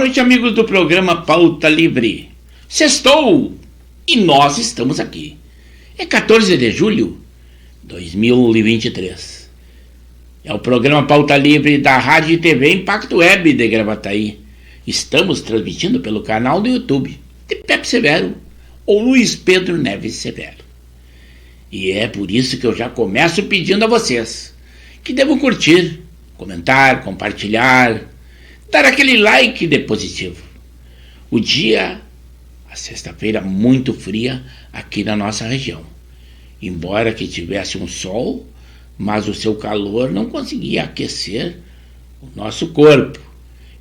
noite, amigos do programa Pauta Livre. Sextou! E nós estamos aqui. É 14 de julho de 2023. É o programa Pauta Livre da Rádio e TV Impacto Web de Gravataí. Estamos transmitindo pelo canal do YouTube de Pepe Severo ou Luiz Pedro Neves Severo. E é por isso que eu já começo pedindo a vocês que devam curtir, comentar, compartilhar, dar aquele like de positivo. O dia, a sexta-feira, muito fria aqui na nossa região. Embora que tivesse um sol, mas o seu calor não conseguia aquecer o nosso corpo.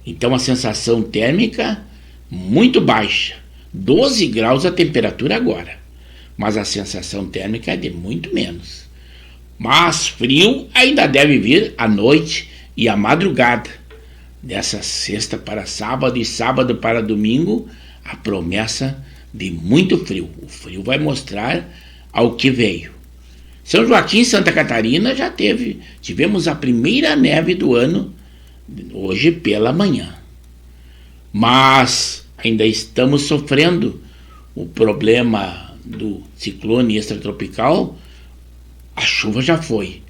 Então a sensação térmica muito baixa, 12 graus a temperatura agora. Mas a sensação térmica é de muito menos. Mas frio ainda deve vir à noite e à madrugada. Dessa sexta para sábado e sábado para domingo, a promessa de muito frio. O frio vai mostrar ao que veio. São Joaquim, Santa Catarina, já tivemos a primeira neve do ano, hoje pela manhã. Mas ainda estamos sofrendo o problema do ciclone extratropical. A chuva já foi,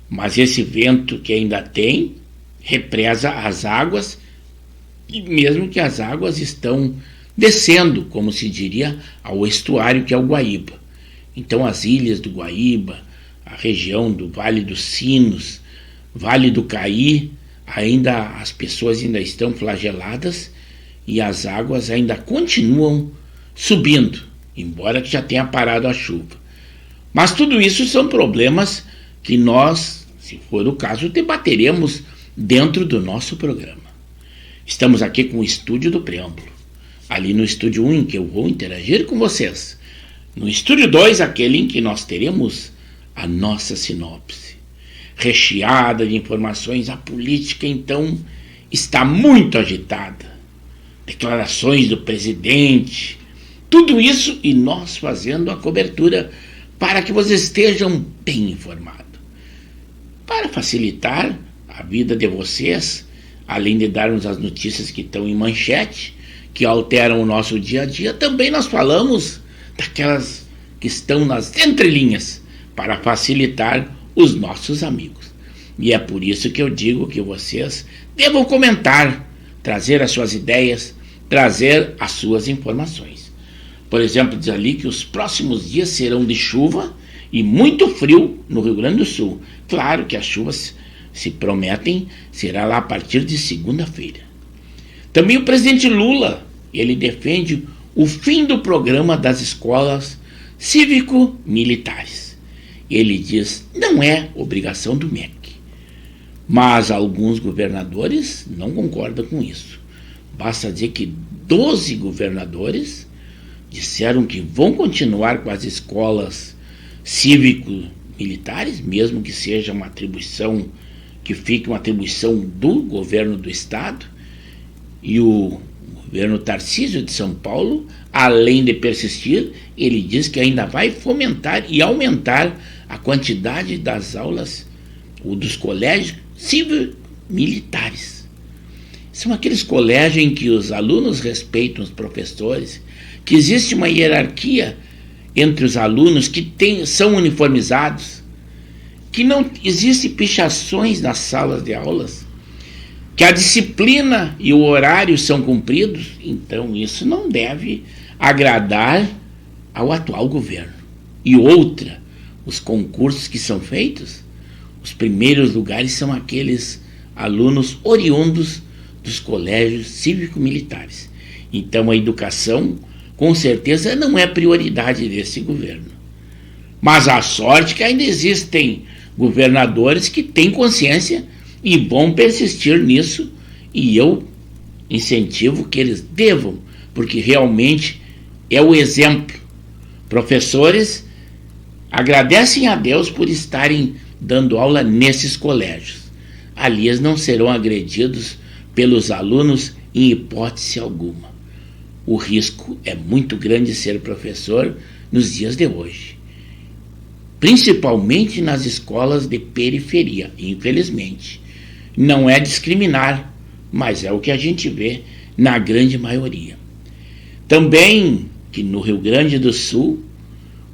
mas esse vento que ainda tem represa as águas, e mesmo que as águas estão descendo, como se diria, ao estuário que é o Guaíba. Então as ilhas do Guaíba, a região do Vale dos Sinos, Vale do Caí, as pessoas ainda estão flageladas e as águas ainda continuam subindo, embora que já tenha parado a chuva. Mas tudo isso são problemas que nós, se for o caso, debateremos dentro do nosso programa. Estamos aqui com o estúdio do preâmbulo. Ali no estúdio 1, em que eu vou interagir com vocês. No estúdio 2, aquele em que nós teremos a nossa sinopse. Recheada de informações, a política, então, está muito agitada. Declarações do presidente, tudo isso e nós fazendo a cobertura para que vocês estejam bem informados. Para facilitar a vida de vocês, além de darmos as notícias que estão em manchete, que alteram o nosso dia a dia, também nós falamos daquelas que estão nas entrelinhas, para facilitar os nossos amigos. E é por isso que eu digo que vocês devam comentar, trazer as suas ideias, trazer as suas informações. Por exemplo, diz ali que os próximos dias serão de chuva e muito frio no Rio Grande do Sul. Claro que as chuvas se prometem, será lá a partir de segunda-feira. Também o presidente Lula, ele defende o fim do programa das escolas cívico-militares. Ele diz, não é obrigação do MEC. Mas alguns governadores não concordam com isso. Basta dizer que 12 governadores disseram que vão continuar com as escolas cívico-militares, mesmo que seja uma atribuição, que fique uma atribuição do governo do estado. E o governo Tarcísio de São Paulo, além de persistir, ele diz que ainda vai fomentar e aumentar a quantidade das aulas ou dos colégios cívico-militares. São aqueles colégios em que os alunos respeitam os professores, que existe uma hierarquia entre os alunos, que são uniformizados, que não existe pichações nas salas de aulas, que a disciplina e o horário são cumpridos. Então isso não deve agradar ao atual governo. E outra, os concursos que são feitos, os primeiros lugares são aqueles alunos oriundos dos colégios cívico-militares. Então a educação, com certeza, não é prioridade desse governo. Mas a sorte que ainda existem governadores que têm consciência e vão persistir nisso, e eu incentivo que eles devam, porque realmente é o exemplo. Professores agradecem a Deus por estarem dando aula nesses colégios. Ali eles não serão agredidos pelos alunos em hipótese alguma. O risco é muito grande ser professor nos dias de hoje, principalmente nas escolas de periferia, infelizmente. Não é discriminar, mas é o que a gente vê na grande maioria. Também que no Rio Grande do Sul,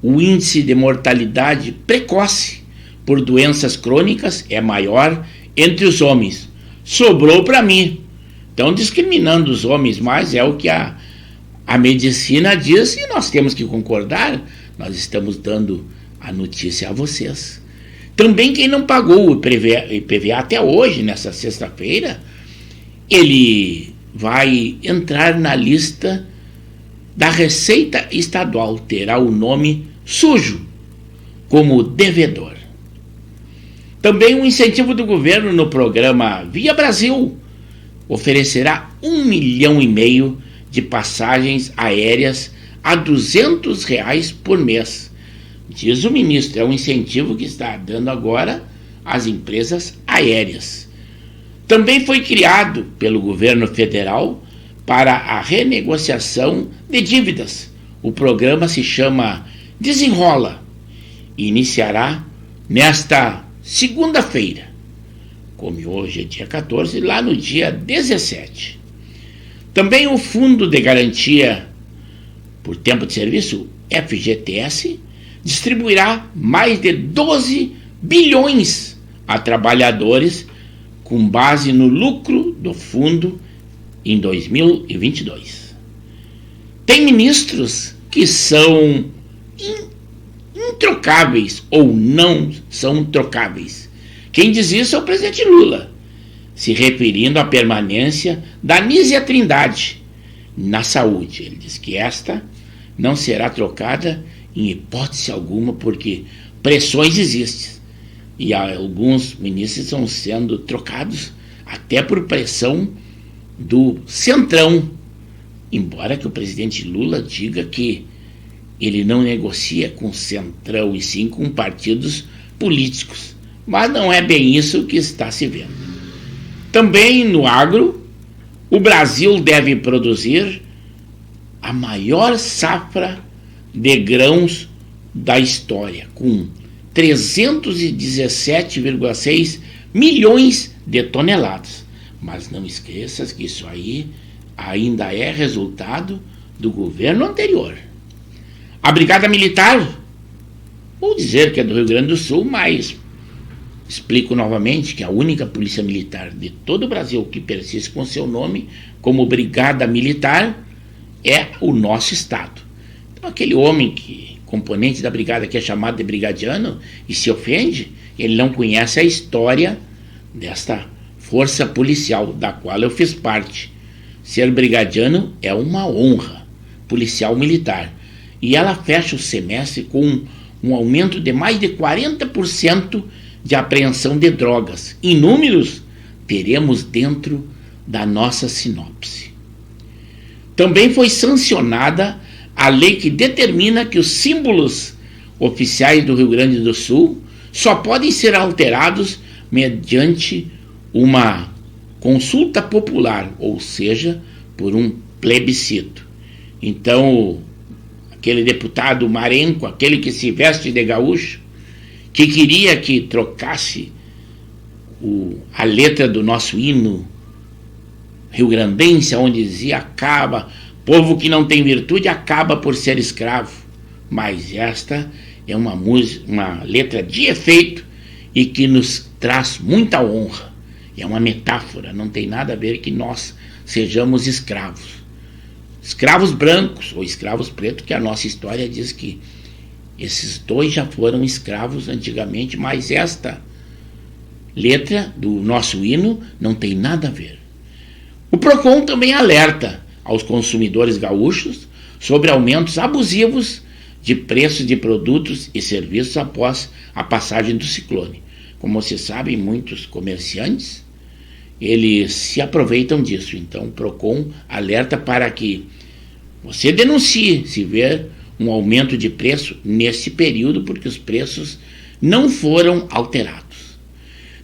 o índice de mortalidade precoce por doenças crônicas é maior entre os homens. Sobrou para mim. Estão discriminando os homens, mas é o que a medicina diz e nós temos que concordar. Nós estamos dando a notícia a vocês. Também quem não pagou o IPVA até hoje, nessa sexta-feira, ele vai entrar na lista da Receita Estadual, terá o nome sujo como devedor. Também um incentivo do governo no programa Via Brasil oferecerá 1,5 milhão de passagens aéreas a R$200 por mês. Diz o ministro, é um incentivo que está dando agora às empresas aéreas. Também foi criado pelo governo federal para a renegociação de dívidas. O programa se chama Desenrola e iniciará nesta segunda-feira, como hoje é dia 14, lá no dia 17. Também o Fundo de Garantia por Tempo de Serviço, FGTS, distribuirá mais de 12 bilhões a trabalhadores com base no lucro do fundo em 2022. Tem ministros que são introcáveis ou não são trocáveis. Quem diz isso é o presidente Lula, se referindo à permanência da Nízia Trindade na saúde. Ele diz que esta não será trocada em hipótese alguma, porque pressões existem. E alguns ministros estão sendo trocados até por pressão do Centrão. Embora que o presidente Lula diga que ele não negocia com o Centrão e sim com partidos políticos. Mas não é bem isso que está se vendo. Também no agro, o Brasil deve produzir a maior safra de grãos da história, com 317,6 milhões de toneladas. Mas não esqueças que isso aí ainda é resultado do governo anterior. A Brigada Militar, vou dizer que é do Rio Grande do Sul, mas explico novamente que a única polícia militar de todo o Brasil que persiste com seu nome como Brigada Militar é o nosso estado. Então aquele homem componente da brigada que é chamado de brigadiano e se ofende, ele não conhece a história desta força policial da qual eu fiz parte. Ser brigadiano é uma honra, policial militar. E ela fecha o semestre com um aumento de mais de 40% de apreensão de drogas. Em números, teremos dentro da nossa sinopse. Também foi sancionada a lei que determina que os símbolos oficiais do Rio Grande do Sul só podem ser alterados mediante uma consulta popular, ou seja, por um plebiscito. Então, aquele deputado marenco, aquele que se veste de gaúcho, que queria que trocasse a letra do nosso hino rio-grandense, onde dizia acaba, povo que não tem virtude acaba por ser escravo. Mas esta é uma letra de efeito e que nos traz muita honra. É uma metáfora, não tem nada a ver que nós sejamos escravos. Escravos brancos ou escravos pretos, que a nossa história diz que esses dois já foram escravos antigamente, mas esta letra do nosso hino não tem nada a ver. O PROCON também alerta aos consumidores gaúchos sobre aumentos abusivos de preços de produtos e serviços após a passagem do ciclone. Como vocês sabem, muitos comerciantes, eles se aproveitam disso. Então o PROCON alerta para que você denuncie se ver um aumento de preço nesse período, porque os preços não foram alterados.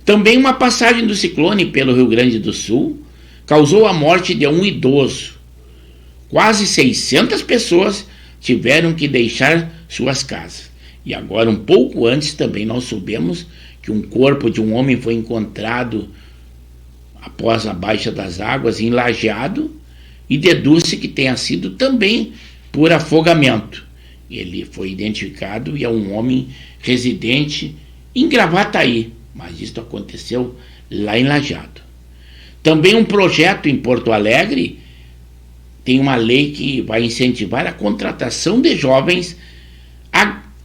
Também uma passagem do ciclone pelo Rio Grande do Sul causou a morte de um idoso. Quase 600 pessoas tiveram que deixar suas casas. E agora, um pouco antes, também nós soubemos que um corpo de um homem foi encontrado após a baixa das águas em Lajeado, e deduz-se que tenha sido também por afogamento. Ele foi identificado e é um homem residente em Gravataí, mas isso aconteceu lá em Lajeado. Também um projeto em Porto Alegre tem uma lei que vai incentivar a contratação de jovens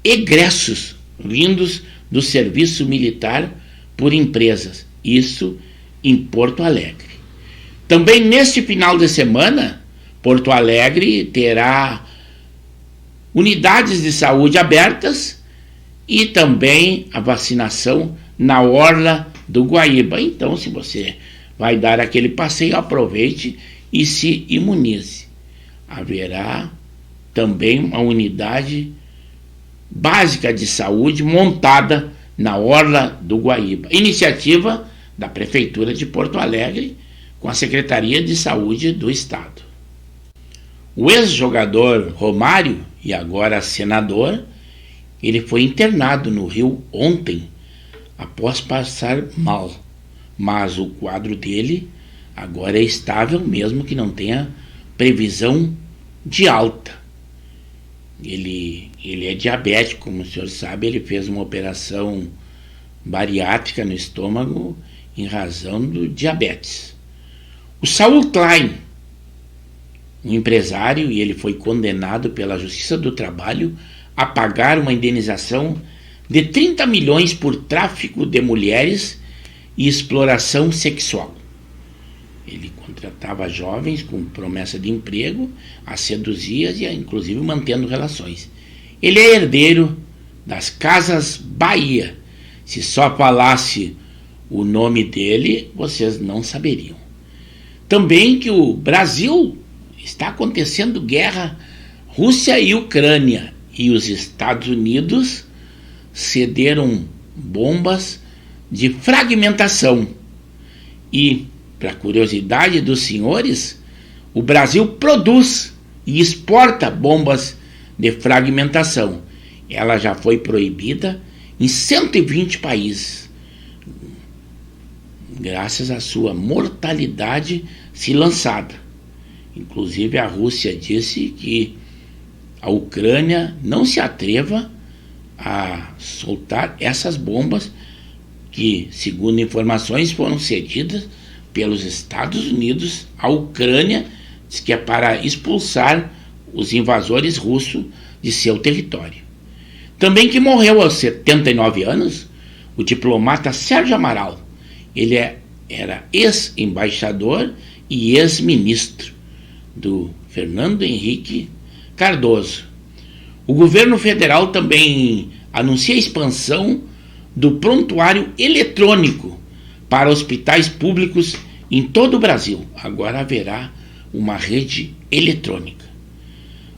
egressos vindos do serviço militar por empresas. Isso em Porto Alegre. Também neste final de semana, Porto Alegre terá unidades de saúde abertas e também a vacinação na Orla do Guaíba. Então, se você vai dar aquele passeio, aproveite e se imunize. Haverá também uma unidade básica de saúde montada na Orla do Guaíba. Iniciativa da Prefeitura de Porto Alegre com a Secretaria de Saúde do Estado. O ex-jogador Romário, e agora senador, ele foi internado no Rio ontem após passar mal. Mas o quadro dele agora é estável, mesmo que não tenha previsão de alta. Ele é diabético, como o senhor sabe, ele fez uma operação bariátrica no estômago em razão do diabetes. O Saul Klein, um empresário, e ele foi condenado pela Justiça do Trabalho a pagar uma indenização de 30 milhões por tráfico de mulheres e exploração sexual. Ele contratava jovens com promessa de emprego, as seduzia e inclusive mantendo relações. Ele é herdeiro das Casas Bahia. Se só falasse o nome dele, vocês não saberiam. Também que o Brasil está acontecendo guerra Rússia e Ucrânia, e os Estados Unidos cederam bombas de fragmentação. E, para curiosidade dos senhores, o Brasil produz e exporta bombas de fragmentação. Ela já foi proibida em 120 países, graças à sua mortalidade se lançada. Inclusive a Rússia disse que a Ucrânia não se atreva a soltar essas bombas que, segundo informações, foram cedidas pelos Estados Unidos à Ucrânia, diz que é para expulsar os invasores russos de seu território. Também que morreu aos 79 anos o diplomata Sérgio Amaral. Ele era ex-embaixador e ex-ministro do Fernando Henrique Cardoso. O governo federal também anuncia a expansão do prontuário eletrônico para hospitais públicos em todo o Brasil. Agora haverá uma rede eletrônica.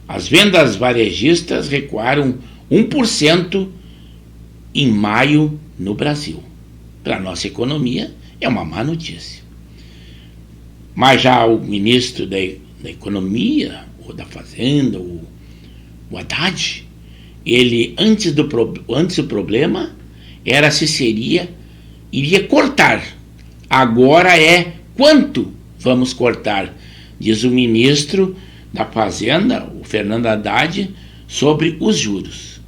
As vendas varejistas recuaram 1% em maio no Brasil. Para a nossa economia é uma má notícia. Mas já o ministro da Economia, ou da Fazenda, o Haddad, ele antes do problema era se iria cortar. Agora é quanto vamos cortar, diz o ministro da Fazenda, o Fernando Haddad, sobre os juros.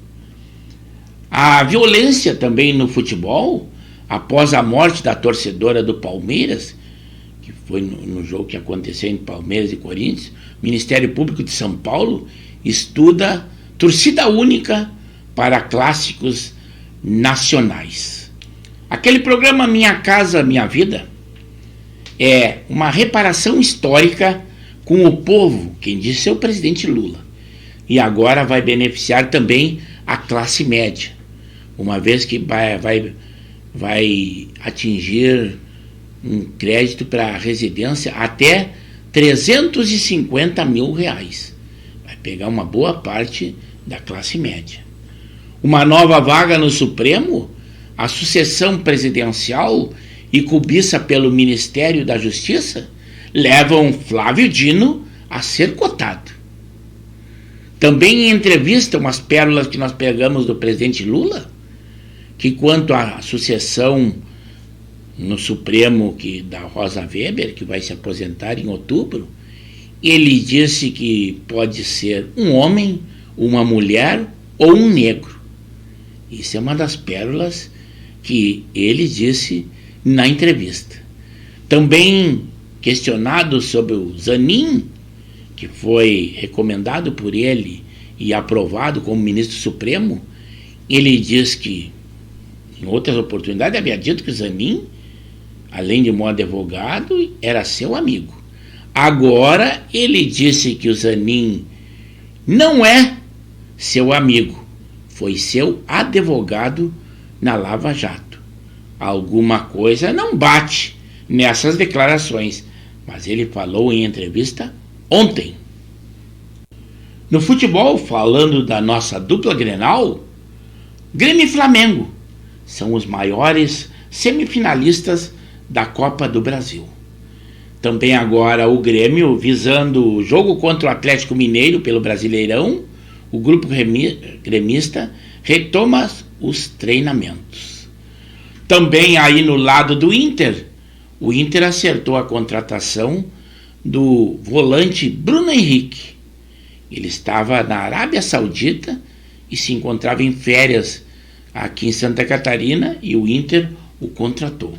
A violência também no futebol, após a morte da torcedora do Palmeiras, que foi no jogo que aconteceu entre Palmeiras e Corinthians, o Ministério Público de São Paulo estuda torcida única para clássicos nacionais. Aquele programa Minha Casa Minha Vida é uma reparação histórica com o povo, quem disse é o presidente Lula, e agora vai beneficiar também a classe média, uma vez que vai atingir um crédito para residência até R$350 mil. Vai pegar uma boa parte da classe média. Uma nova vaga no Supremo, a sucessão presidencial e cobiça pelo Ministério da Justiça levam Flávio Dino a ser cotado. Também em entrevista, umas pérolas que nós pegamos do presidente Lula, que quanto à sucessão no Supremo da Rosa Weber, que vai se aposentar em outubro, ele disse que pode ser um homem, uma mulher ou um negro. Isso é uma das pérolas que ele disse na entrevista. Também questionado sobre o Zanin, que foi recomendado por ele e aprovado como ministro supremo, ele diz que, em outras oportunidades, havia dito que o Zanin, além de um advogado, era seu amigo. Agora ele disse que o Zanin não é seu amigo, foi seu advogado na Lava Jato. Alguma coisa não bate nessas declarações, mas ele falou em entrevista ontem. No futebol, falando da nossa dupla Grenal, Grêmio e Flamengo são os maiores semifinalistas da Copa do Brasil. Também agora o Grêmio, visando o jogo contra o Atlético Mineiro pelo Brasileirão, o grupo gremista retoma os treinamentos. Também aí no lado do Inter, o Inter acertou a contratação do volante Bruno Henrique. Ele estava na Arábia Saudita e se encontrava em férias aqui em Santa Catarina e o Inter o contratou.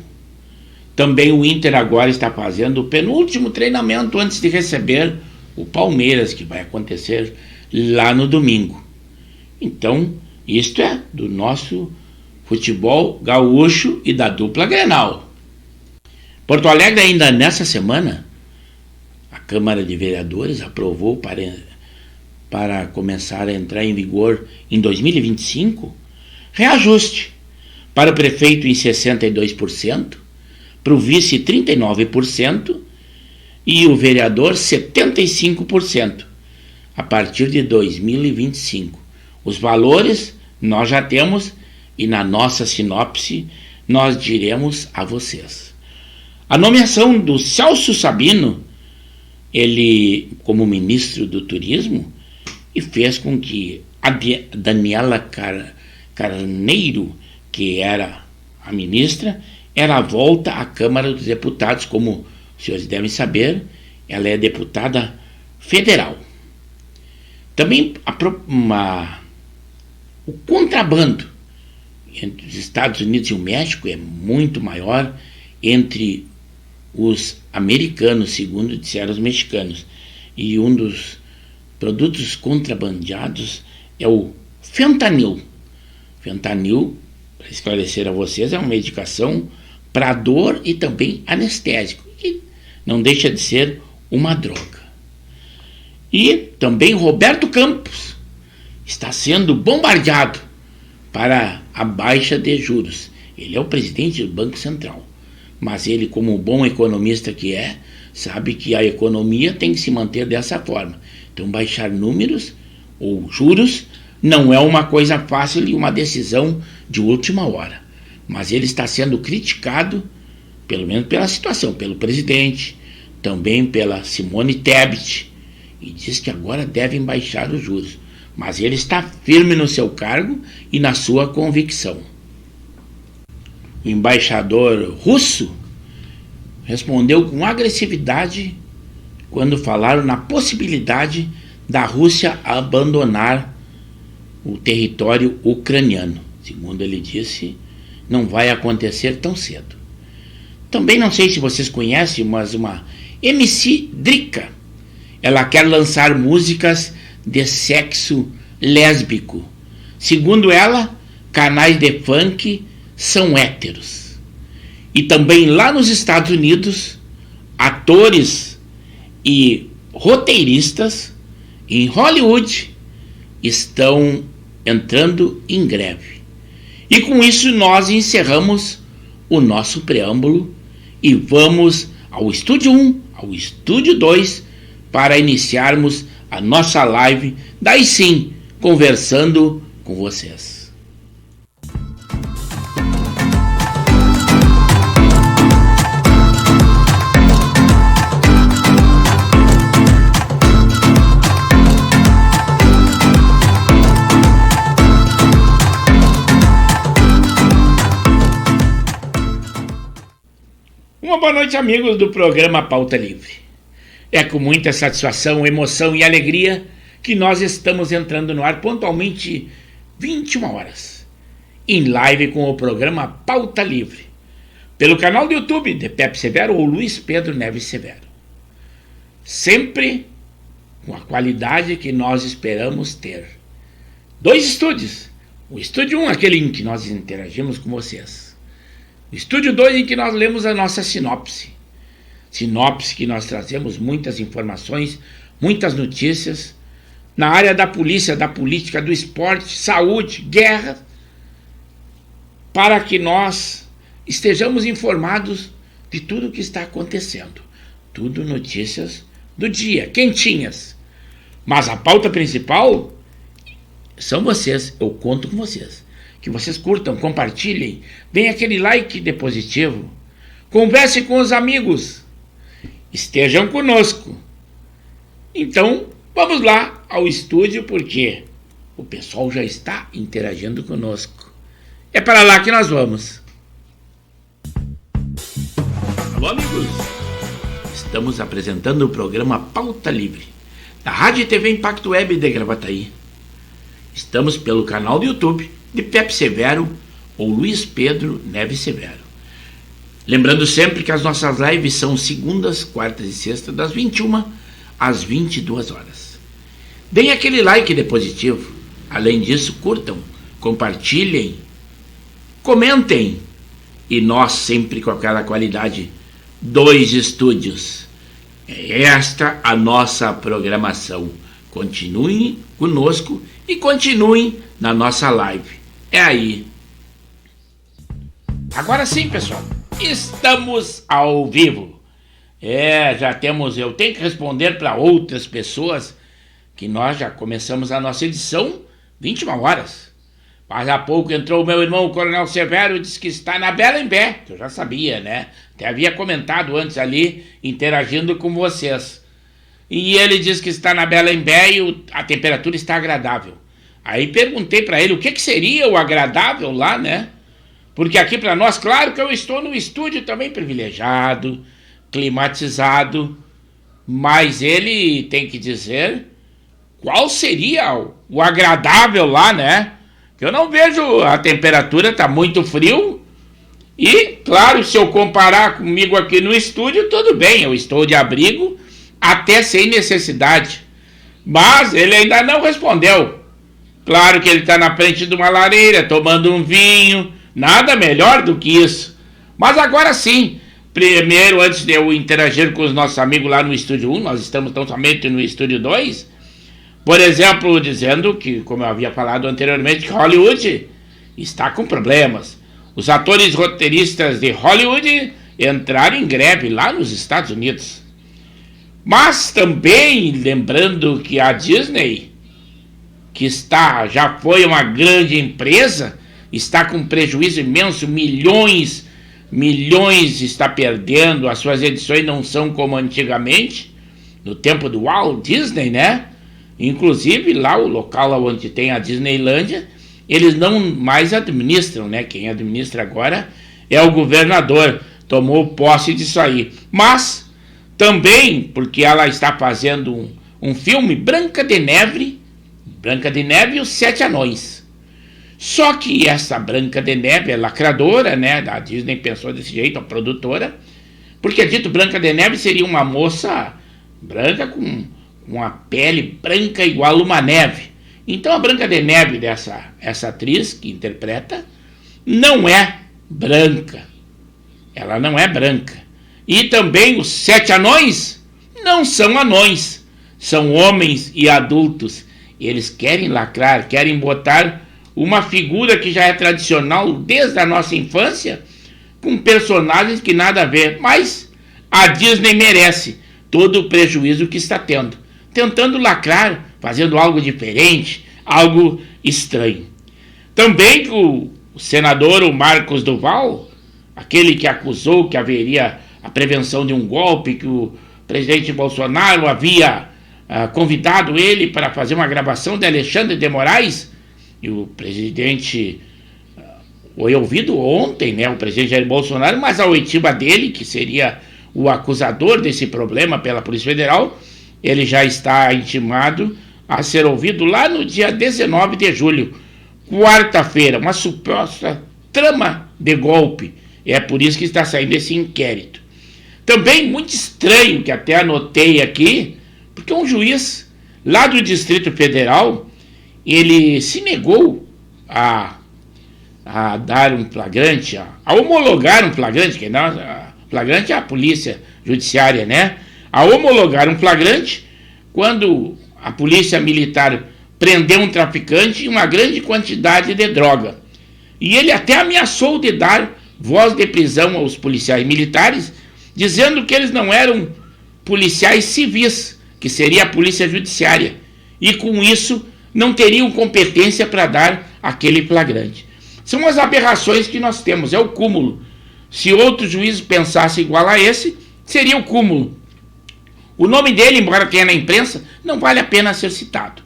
Também o Inter agora está fazendo o penúltimo treinamento antes de receber o Palmeiras, que vai acontecer lá no domingo. Então, isto é do nosso futebol gaúcho e da dupla Grenal. Porto Alegre, ainda nessa semana, a Câmara de Vereadores aprovou para começar a entrar em vigor em 2025, reajuste para o prefeito em 62%, para o vice 39% e o vereador 75% a partir de 2025. Os valores nós já temos e na nossa sinopse nós diremos a vocês. A nomeação do Celso Sabino, ele como ministro do Turismo, e fez com que a Daniela Carneiro, que era a ministra, ela volta à Câmara dos Deputados. Como os senhores devem saber, ela é deputada federal. Também o contrabando entre os Estados Unidos e o México é muito maior entre os americanos, segundo disseram os mexicanos. E um dos produtos contrabandeados é o fentanil. Fentanil, para esclarecer a vocês, é uma medicação para dor e também anestésico, que não deixa de ser uma droga. E também Roberto Campos está sendo bombardeado para a baixa de juros. Ele é o presidente do Banco Central, mas ele, como bom economista que é, sabe que a economia tem que se manter dessa forma. Então, baixar números ou juros não é uma coisa fácil e uma decisão de última hora. Mas ele está sendo criticado, pelo menos pela situação, pelo presidente, também pela Simone Tebet, e diz que agora devem baixar os juros. Mas ele está firme no seu cargo e na sua convicção. O embaixador russo respondeu com agressividade quando falaram na possibilidade da Rússia abandonar o território ucraniano. Segundo ele disse, não vai acontecer tão cedo. Também não sei se vocês conhecem, mas uma MC Drica, ela quer lançar músicas de sexo lésbico. Segundo ela, canais de funk são héteros. E também lá nos Estados Unidos, atores e roteiristas em Hollywood estão entrando em greve. E com isso nós encerramos o nosso preâmbulo e vamos ao Estúdio 1, ao Estúdio 2, para iniciarmos a nossa live, daí sim, conversando com vocês. Uma boa noite, amigos do programa Pauta Livre. É com muita satisfação, emoção e alegria que nós estamos entrando no ar pontualmente 21 horas, em live com o programa Pauta Livre, pelo canal do YouTube de Pepe Severo ou Luiz Pedro Neves Severo. Sempre com a qualidade que nós esperamos ter. 2 estúdios. O estúdio 1, aquele em que nós interagimos com vocês. O estúdio 2, em que nós lemos a nossa sinopse. Sinopse que nós trazemos muitas informações, muitas notícias, na área da polícia, da política, do esporte, saúde, guerra, para que nós estejamos informados de tudo o que está acontecendo. Tudo notícias do dia, quentinhas. Mas a pauta principal são vocês, eu conto com vocês. Que vocês curtam, compartilhem, deem aquele like de positivo, conversem com os amigos, estejam conosco. Então, vamos lá ao estúdio, porque o pessoal já está interagindo conosco. É para lá que nós vamos. Alô, amigos! Estamos apresentando o programa Pauta Livre, da Rádio e TV Impacto Web de Gravataí. Estamos pelo canal do YouTube de Pepe Severo ou Luiz Pedro Neves Severo. Lembrando sempre que as nossas lives são segundas, quartas e sextas, das 21 às 22 horas. Deem aquele like de positivo. Além disso, curtam, compartilhem, comentem. E nós sempre com aquela qualidade, 2 estúdios. É esta a nossa programação. Continuem conosco e continuem na nossa live. É aí. Agora sim, pessoal. Estamos ao vivo. Eu tenho que responder para outras pessoas que nós já começamos a nossa edição 21 horas. Mas há pouco entrou o meu irmão, o Coronel Severo, e disse que está na Belembé, que eu já sabia, né? Até havia comentado antes ali, interagindo com vocês. E ele diz que está na Belembé e a temperatura está agradável. Aí perguntei para ele o que seria o agradável lá, né? Porque aqui para nós, claro que eu estou num estúdio também privilegiado, climatizado, mas ele tem que dizer qual seria o agradável lá, né? Que eu não vejo, a temperatura está muito frio e, claro, se eu comparar comigo aqui no estúdio, tudo bem, eu estou de abrigo até sem necessidade. Mas ele ainda não respondeu. Claro que ele está na frente de uma lareira, tomando um vinho, nada melhor do que isso. Mas agora sim, primeiro, antes de eu interagir com os nossos amigos lá no Estúdio 1, nós estamos tão somente no Estúdio 2, por exemplo, dizendo que, como eu havia falado anteriormente, que Hollywood está com problemas. Os atores roteiristas de Hollywood entraram em greve lá nos Estados Unidos. Mas também lembrando que a Disney, que já foi uma grande empresa, está com prejuízo imenso, milhões está perdendo, as suas edições não são como antigamente, no tempo do Walt Disney, né? Inclusive lá o local onde tem a Disneylândia, eles não mais administram, né? Quem administra agora é o governador, tomou posse disso aí. Mas também porque ela está fazendo um filme, Branca de Neve e os 7 Anões. Só que essa Branca de Neve é lacradora, né? A Disney pensou desse jeito, a produtora, porque dito Branca de Neve seria uma moça branca com uma pele branca igual uma neve. Então a Branca de Neve essa atriz que interpreta não é branca. Ela não é branca. E também os 7 anões não são anões. São homens e adultos. Eles querem lacrar, querem botar uma figura que já é tradicional desde a nossa infância, com personagens que nada a ver. Mas a Disney merece todo o prejuízo que está tentando lacrar, fazendo algo diferente, algo estranho. Também o senador, o Marcos Duval, aquele que acusou que haveria a prevenção de um golpe, que o presidente Bolsonaro havia convidado ele para fazer uma gravação de Alexandre de Moraes, e o presidente foi ouvido ontem, né, o presidente Jair Bolsonaro, mas a oitiva dele, que seria o acusador desse problema pela Polícia Federal, ele já está intimado a ser ouvido lá no dia 19 de julho, quarta-feira, uma suposta trama de golpe. É por isso que está saindo esse inquérito. Também muito estranho, que até anotei aqui, porque um juiz lá do Distrito Federal, ele se negou a dar um flagrante, a homologar um flagrante, que não, flagrante é a polícia judiciária, né? A homologar um flagrante quando a polícia militar prendeu um traficante e uma grande quantidade de droga. E ele até ameaçou de dar voz de prisão aos policiais militares, dizendo que eles não eram policiais civis, que seria a polícia judiciária, e com isso não teriam competência para dar aquele flagrante. São as aberrações que nós temos, é o cúmulo. Se outro juiz pensasse igual a esse, seria o cúmulo. O nome dele, embora tenha na imprensa, não vale a pena ser citado.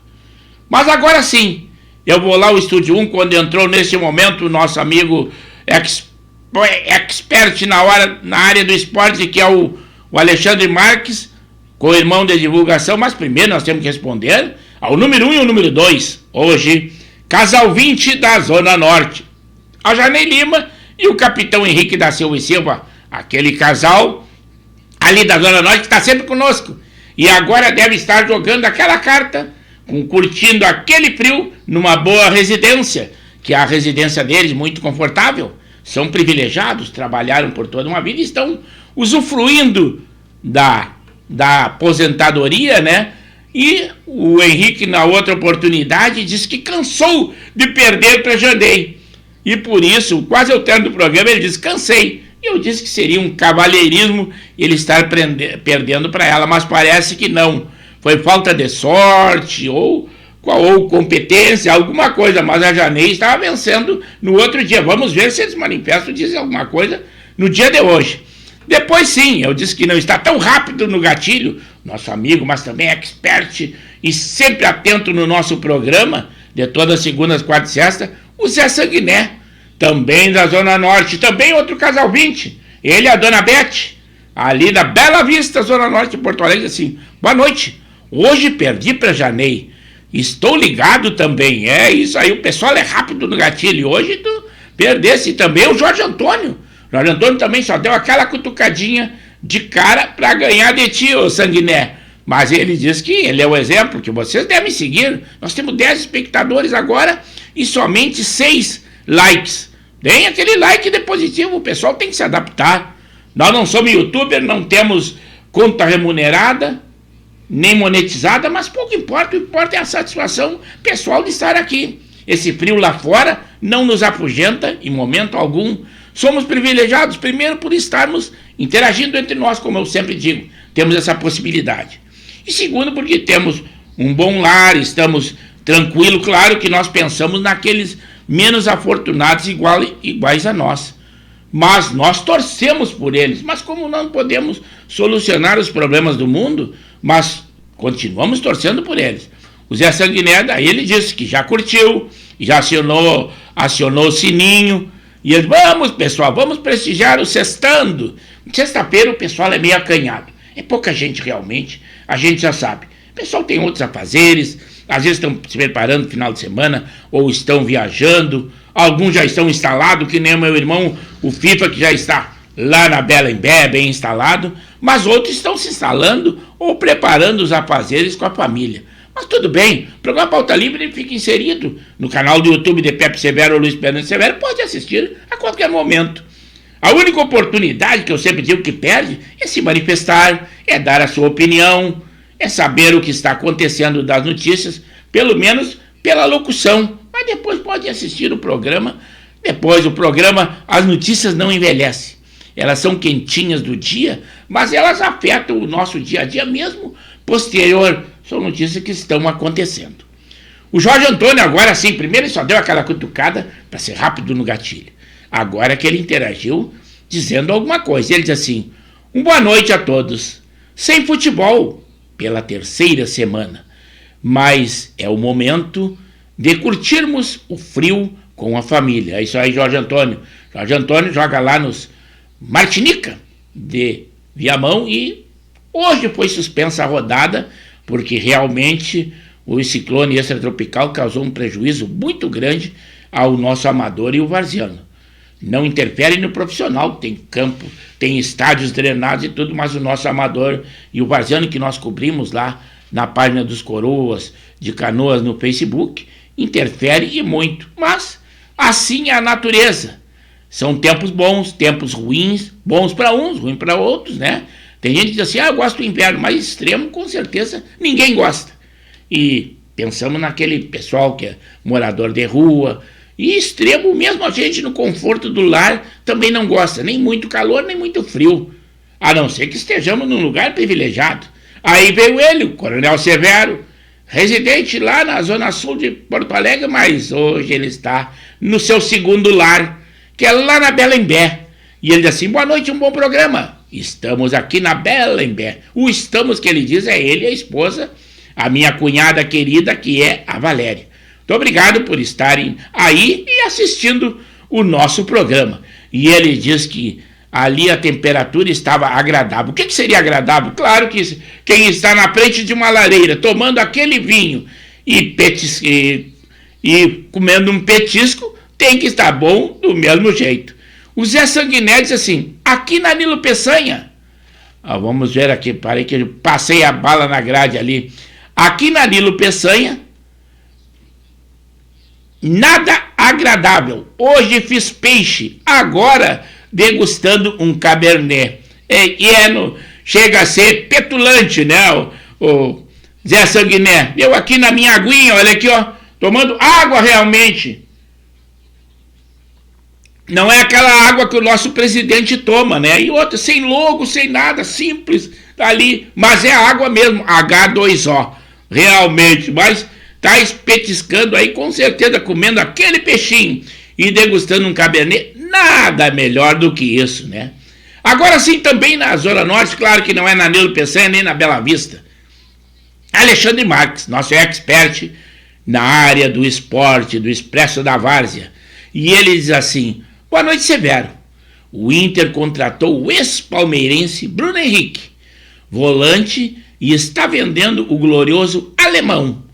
Mas agora sim, eu vou lá ao Estúdio 1, quando entrou nesse momento o nosso amigo expert na área do esporte, que é o Alexandre Marques, com o irmão de divulgação. Mas primeiro nós temos que responder ao número 1 e ao número 2. Hoje, casal 20 da Zona Norte. A Janei Lima e o capitão Henrique da Silva e Silva, aquele casal ali da Zona Norte que está sempre conosco. E agora deve estar jogando aquela carta, curtindo aquele frio numa boa residência, que é a residência deles, muito confortável. São privilegiados, trabalharam por toda uma vida e estão usufruindo da aposentadoria, né? E o Henrique, na outra oportunidade, disse que cansou de perder para Janei. E por isso, quase ao término do programa, ele disse: cansei. E eu disse que seria um cavalheirismo ele estar perdendo para ela, mas parece que não. Foi falta de sorte ou competência, alguma coisa, mas a Janei estava vencendo no outro dia. Vamos ver se eles manifestam, dizem alguma coisa no dia de hoje. Depois sim, eu disse que não está tão rápido no gatilho, nosso amigo, mas também expert e sempre atento no nosso programa, de todas as segundas, quartas e sexta, o Zé Sanguiné, também da Zona Norte, também outro casal 20, ele e a Dona Bete, ali da Bela Vista, Zona Norte de Porto Alegre, assim: boa noite, hoje perdi para Janei, estou ligado também. É isso aí, o pessoal é rápido no gatilho, hoje tu perdesse. Também o Jorge Antônio também só deu aquela cutucadinha de cara para ganhar de ti, ô Sanguiné. Mas ele diz que ele é o exemplo que vocês devem seguir. Nós temos 10 espectadores agora e somente 6 likes. Deem aquele like de positivo, o pessoal tem que se adaptar. Nós não somos youtuber, não temos conta remunerada, nem monetizada, mas pouco importa, o que importa é a satisfação pessoal de estar aqui. Esse frio lá fora não nos afugenta em momento algum. Somos privilegiados, primeiro, por estarmos interagindo entre nós, como eu sempre digo, temos essa possibilidade. E segundo, porque temos um bom lar, estamos tranquilos. Claro que nós pensamos naqueles menos afortunados iguais a nós, mas nós torcemos por eles. Mas como não podemos solucionar os problemas do mundo, mas continuamos torcendo por eles. O Zé Sanguiné, daí ele disse que já curtiu, já acionou o sininho, e ele: vamos pessoal, vamos prestigiar o Sextando. Sexta-feira o pessoal é meio acanhado, é pouca gente realmente, a gente já sabe. O pessoal tem outros afazeres, às vezes estão se preparando no final de semana, ou estão viajando, alguns já estão instalados, que nem o meu irmão, o FIFA, que já está lá na Bela Imbé, bem instalado, mas outros estão se instalando ou preparando os afazeres com a família. Mas tudo bem, o programa Pauta Livre fica inserido no canal do YouTube de Pepe Severo ou Luiz Fernando Severo, pode assistir a qualquer momento. A única oportunidade que eu sempre digo que perde é se manifestar, é dar a sua opinião, é saber o que está acontecendo das notícias, pelo menos pela locução, mas depois pode assistir o programa. Depois o programa, as notícias não envelhecem, elas são quentinhas do dia, mas elas afetam o nosso dia a dia mesmo posterior. São notícias que estão acontecendo. O Jorge Antônio agora sim, primeiro ele só deu aquela cutucada para ser rápido no gatilho. Agora que ele interagiu dizendo alguma coisa, ele diz assim: boa noite a todos. Sem futebol pela terceira semana, mas é o momento de curtirmos o frio com a família. É isso aí, Jorge Antônio. Jorge Antônio joga lá nos Martinica de Viamão, e hoje foi suspensa a rodada, porque realmente o ciclone extratropical causou um prejuízo muito grande ao nosso amador e o varziano. Não interfere no profissional, tem campo, tem estádios drenados e tudo, mas o nosso amador e o varziano, que nós cobrimos lá na página dos Coroas de Canoas no Facebook, interfere e muito. Mas assim é a natureza. São tempos bons, tempos ruins, bons para uns, ruins para outros, né? Tem gente que diz assim, eu gosto do inverno, mas extremo, com certeza, ninguém gosta. E pensamos naquele pessoal que é morador de rua, e extremo, mesmo a gente no conforto do lar, também não gosta, nem muito calor, nem muito frio, a não ser que estejamos num lugar privilegiado. Aí veio ele, o Coronel Severo, residente lá na zona sul de Porto Alegre, mas hoje ele está no seu segundo lar, que é lá na Belembé. E ele diz assim, boa noite, um bom programa. Estamos aqui na Belembé. O estamos que ele diz é ele e a esposa, a minha cunhada querida, que é a Valéria. Muito obrigado por estarem aí e assistindo o nosso programa. E ele diz que ali a temperatura estava agradável. O que seria agradável? Claro que quem está na frente de uma lareira, tomando aquele vinho e comendo um petisco, tem que estar bom do mesmo jeito. O Zé Sanguiné diz assim, aqui na Nilo Peçanha, vamos ver aqui, parei que eu passei a bala na grade ali, aqui na Nilo Peçanha, nada agradável. Hoje fiz peixe, agora degustando um cabernet. Chega a ser petulante, né, o Zé Sanguiné. Eu aqui na minha aguinha, olha aqui, ó, tomando água realmente. Não é aquela água que o nosso presidente toma, né? E outra, sem logo, sem nada, simples, tá ali. Mas é água mesmo, H2O, realmente. Mas tá espetiscando aí, com certeza, comendo aquele peixinho e degustando um cabernet, nada melhor do que isso, né? Agora sim, também na Zona Norte, claro que não é na Nilo Peçanha nem na Bela Vista. Alexandre Marques, nosso expert na área do esporte, do Expresso da Várzea. E ele diz assim, boa noite, Severo. O Inter contratou o ex-palmeirense Bruno Henrique, volante, e está vendendo o glorioso Alemão.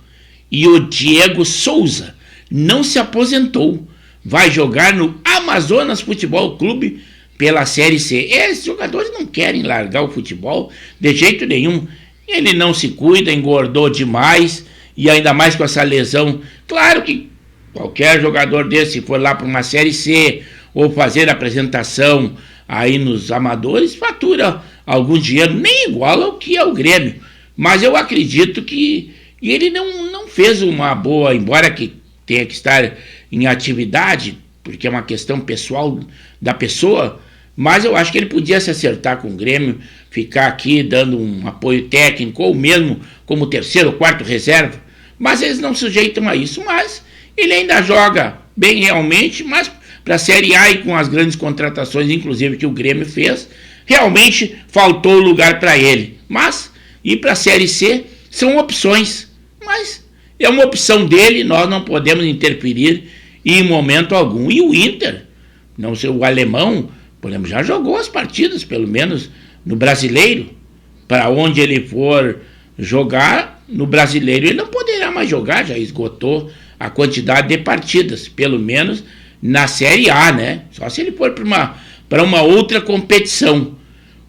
E o Diego Souza não se aposentou, vai jogar no Amazonas Futebol Clube pela Série C. Esses jogadores não querem largar o futebol de jeito nenhum. Ele não se cuida, engordou demais, e ainda mais com essa lesão. Claro que qualquer jogador desse, se for lá para uma Série C ou fazer apresentação aí nos amadores, fatura algum dinheiro, nem igual ao que é o Grêmio. Mas eu acredito que ele não fez uma boa, embora que tenha que estar em atividade, porque é uma questão pessoal da pessoa, mas eu acho que ele podia se acertar com o Grêmio, ficar aqui dando um apoio técnico, ou mesmo como terceiro ou quarto reserva, mas eles não sujeitam a isso. Mas ele ainda joga bem realmente, mas para a Série A e com as grandes contratações, inclusive, que o Grêmio fez, realmente faltou lugar para ele. Mas ir para a Série C são opções, mas é uma opção dele, nós não podemos interferir em momento algum. E o Inter, não sei, o alemão, por exemplo, já jogou as partidas, pelo menos no Brasileiro. Para onde ele for jogar, no Brasileiro ele não poderá mais jogar, já esgotou a quantidade de partidas, pelo menos na Série A, né? Só se ele for para uma outra competição.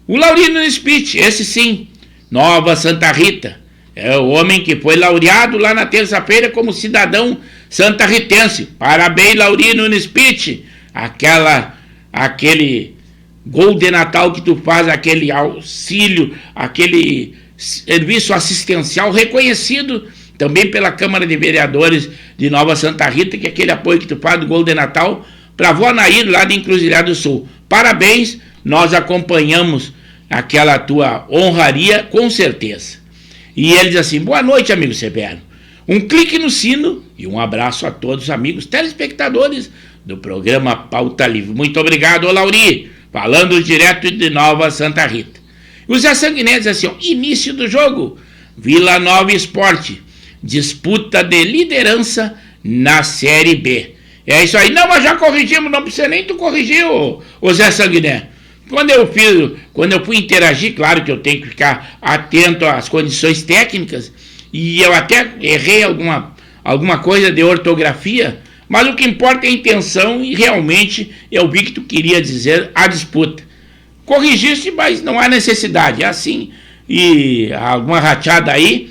O Laurino Spitz, esse sim, Nova Santa Rita, é o homem que foi laureado lá na terça-feira como cidadão santarritense. Parabéns, Laurino Spitz. Aquele gol de Natal que tu faz, aquele auxílio, aquele serviço assistencial reconhecido também pela Câmara de Vereadores de Nova Santa Rita, que é aquele apoio que tu faz do gol de Natal para a avó Nair, lá de Encruzilhada do Sul. Parabéns, nós acompanhamos aquela tua honraria com certeza. E ele diz assim, boa noite, amigo Severo. Um clique no sino e um abraço a todos os amigos telespectadores do programa Pauta Livre. Muito obrigado, Lauri, falando direto de Nova Santa Rita. O Zé Sanguiné diz assim, ó, início do jogo, Vila Nova Esporte, disputa de liderança na Série B. É isso aí. Não, mas já corrigimos, não precisa nem tu corrigir, o Zé Sanguiné. Quando eu fui interagir, claro que eu tenho que ficar atento às condições técnicas, e eu até errei alguma coisa de ortografia, mas o que importa é a intenção, e realmente eu vi que tu queria dizer a disputa. Corrigiste, mas não há necessidade, é assim, e alguma rachada aí,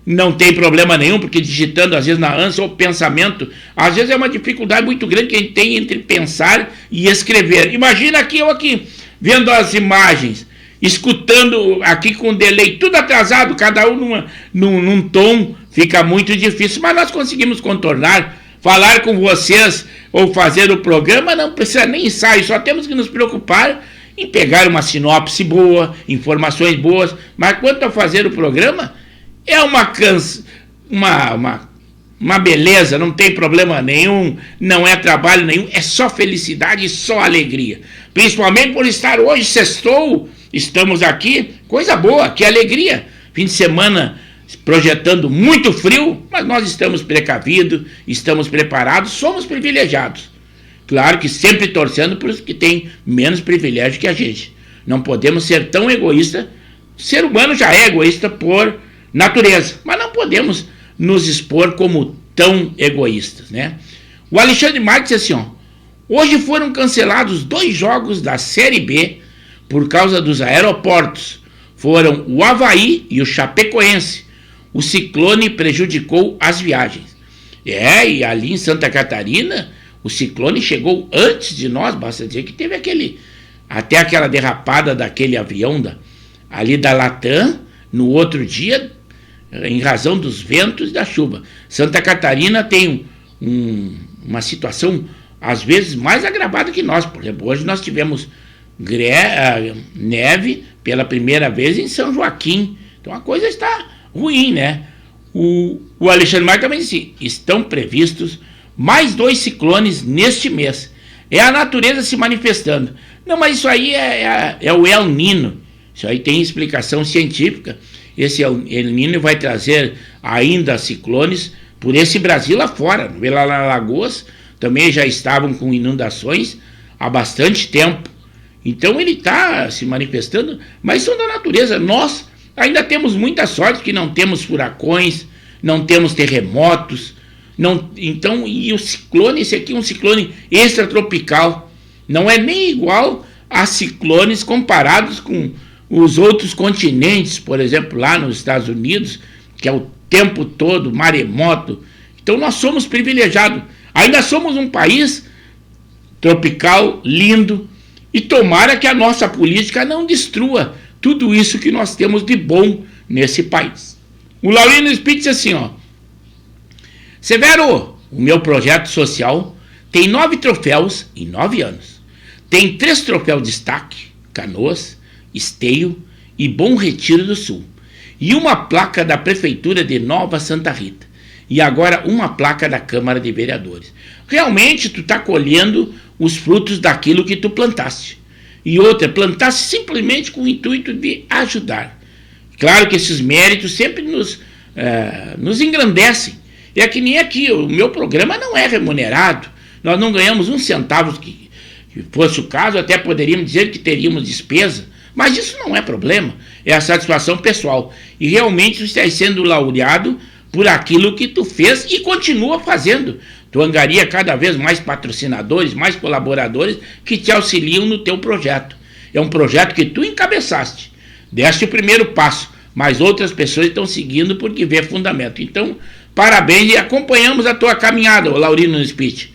não tem problema nenhum, porque digitando às vezes na ânsia ou pensamento, às vezes é uma dificuldade muito grande que a gente tem entre pensar e escrever. Imagina eu aqui, vendo as imagens, escutando aqui com delay, tudo atrasado, cada um num tom, fica muito difícil, mas nós conseguimos contornar. Falar com vocês ou fazer o programa não precisa nem ensaio, só temos que nos preocupar em pegar uma sinopse boa, informações boas, mas quanto a fazer o programa, é uma beleza, não tem problema nenhum, não é trabalho nenhum, é só felicidade e só alegria. Principalmente por estar hoje, sextou, estamos aqui, coisa boa, que alegria. Fim de semana projetando muito frio, mas nós estamos precavidos, estamos preparados, somos privilegiados. Claro que sempre torcendo para os que têm menos privilégio que a gente. Não podemos ser tão egoístas, o ser humano já é egoísta por natureza, mas não podemos nos expor como tão egoístas, né? O Alexandre Marques disse assim, hoje foram cancelados 2 jogos da Série B por causa dos aeroportos. Foram o Avaí e o Chapecoense. O ciclone prejudicou as viagens. E ali em Santa Catarina, o ciclone chegou antes de nós, basta dizer que teve até aquela derrapada daquele avião ali da Latam, no outro dia, em razão dos ventos e da chuva. Santa Catarina tem uma situação, às vezes, mais agravada que nós. Por exemplo, hoje nós tivemos neve pela primeira vez em São Joaquim. Então a coisa está ruim, né? O Alexandre Marques também disse, estão previstos mais 2 ciclones neste mês. É a natureza se manifestando. Não, mas isso aí é o El Niño. Isso aí tem explicação científica. Esse El Niño vai trazer ainda ciclones por esse Brasil afora. Lá na Alagoas também já estavam com inundações há bastante tempo. Então ele está se manifestando, mas são da natureza. Nós ainda temos muita sorte que não temos furacões, não temos terremotos. Então, e o ciclone, esse aqui é um ciclone extratropical. Não é nem igual a ciclones comparados com os outros continentes, por exemplo, lá nos Estados Unidos, que é o tempo todo maremoto. Então nós somos privilegiados. Ainda somos um país tropical, lindo, e tomara que a nossa política não destrua tudo isso que nós temos de bom nesse país. O Laurino Spitz disse assim, Severo, o meu projeto social tem 9 troféus em 9 anos. Tem 3 troféus de destaque, Canoas, Esteio e Bom Retiro do Sul, e uma placa da Prefeitura de Nova Santa Rita, e agora uma placa da Câmara de Vereadores. Realmente tu está colhendo os frutos daquilo que tu plantaste. E outra, plantaste simplesmente com o intuito de ajudar. Claro que esses méritos sempre nos engrandecem. É que nem aqui, o meu programa não é remunerado, nós não ganhamos um centavo, que fosse o caso, até poderíamos dizer que teríamos despesa, mas isso não é problema, é a satisfação pessoal. E realmente tu estás sendo laureado por aquilo que tu fez e continua fazendo. Tu angaria cada vez mais patrocinadores, mais colaboradores que te auxiliam no teu projeto. É um projeto que tu encabeçaste, deste o primeiro passo, mas outras pessoas estão seguindo porque vê fundamento. Então, parabéns e acompanhamos a tua caminhada, Laurino Spitz.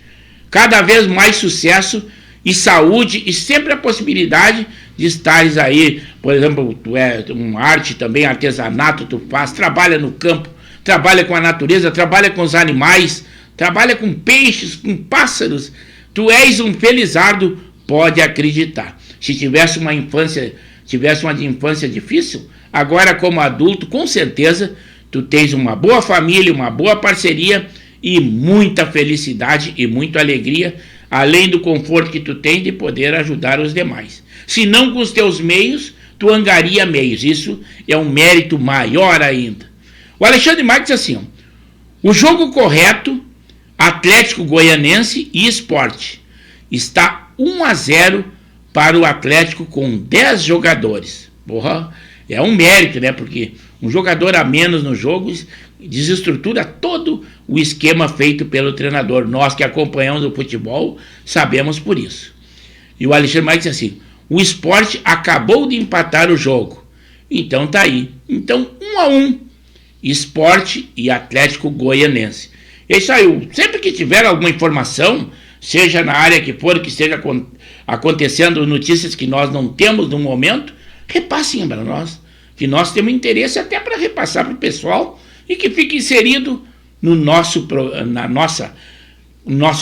Cada vez mais sucesso e saúde e sempre a possibilidade de estares aí, por exemplo, tu é um arte também, artesanato tu faz, trabalha no campo, trabalha com a natureza, trabalha com os animais, trabalha com peixes, com pássaros. Tu és um felizardo, pode acreditar. Se tivesse uma infância difícil, agora como adulto, com certeza, tu tens uma boa família, uma boa parceria e muita felicidade e muita alegria, além do conforto que tu tens de poder ajudar os demais. Se não com os teus meios, tu angaria meios. Isso é um mérito maior ainda. O Alexandre Marques diz assim, o jogo correto, Atlético Goianense e Sport, está 1-0 para o Atlético com 10 jogadores. Porra, é um mérito, né? Porque um jogador a menos no jogo desestrutura todo o esquema feito pelo treinador. Nós que acompanhamos o futebol sabemos por isso. E o Alexandre Marques disse assim: o Sport acabou de empatar o jogo. Então tá aí. Então 1-1. Sport e Atlético Goianense. É isso aí. Sempre que tiver alguma informação, seja na área que for, que esteja acontecendo notícias que nós não temos no momento, repassem para nós, que nós temos interesse até para repassar para o pessoal e que fique inserido no nosso